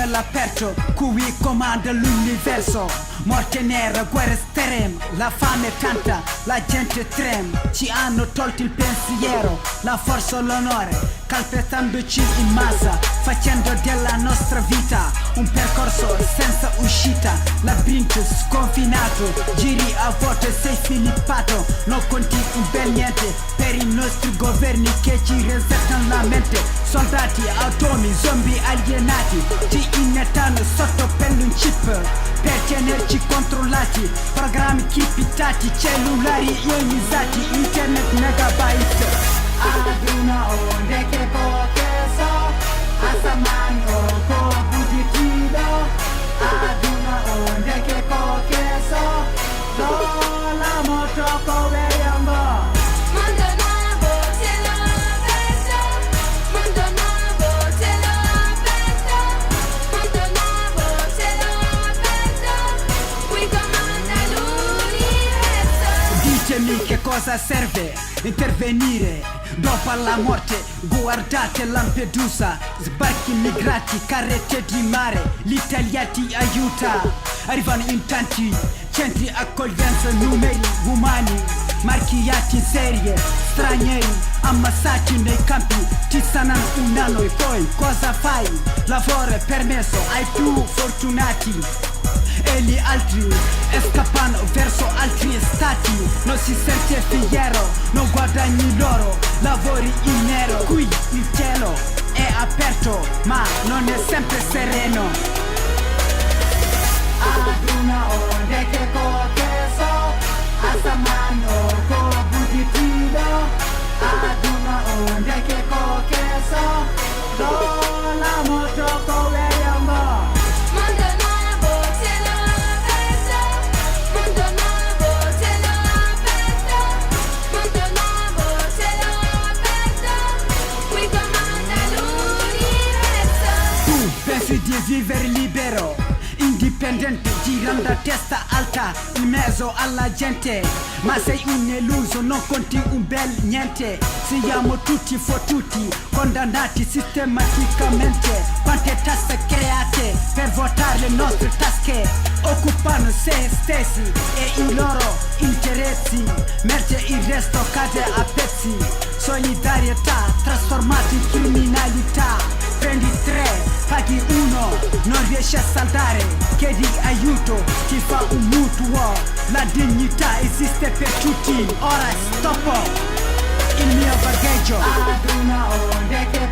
all'aperto, qui comanda l'universo. Morte nera, guerra estrema, la fame è tanta, la gente trema. Ci hanno tolto il pensiero, la forza, l'onore, calpestandoci in massa, facendo della nostra vita un percorso senza uscita. Labirinto sconfinato, giri a vuoto e sei filippato. Non conti un bel niente per i nostri governi che ci resettano la mente. Soldati, automi, zombie alienati, ci iniettano sotto pelle un chip per tenerci controllati. Programmi chipitati, cellulari ionizzati, internet megabyte. Aduna onde che pocheso, asamani oko buditido. Aduna onde che pocheso, dola moto koweyambo. Ditemi che cosa serve intervenire dopo la morte. Guardate Lampedusa, sbarchi immigrati, carrette di mare, l'Italia ti aiuta. Arrivano in tanti centri accoglienza, numeri umani marchiati in serie, stranieri ammassati nei campi, ti sanano un anno e poi cosa fai? Lavoro è permesso ai più fortunati e gli altri scappano verso altri stati. Non si sente fiero, non guadagni loro, lavori in nero. Qui il cielo è aperto ma non è sempre sereno. Aduna onde che pocheso, asamani oko buditido. Aduna onde che pocheso, dola moto koweyambo. Pensi di vivere libero, indipendente, girando a testa alta in mezzo alla gente, ma sei un illuso, non conti un bel niente. Siamo tutti fottuti, condannati sistematicamente. Quante tasse create per votare le nostre tasche, occupano se stessi e i loro interessi, mentre il resto cade a pezzi. Solidarietà trasformata in criminalità. Prendi 3, paghi 1, non riesci a saltare, chiedi aiuto, ti fa un mutuo. La dignità esiste per tutti, ora stoppo il mio bagheggio. Aduna onde che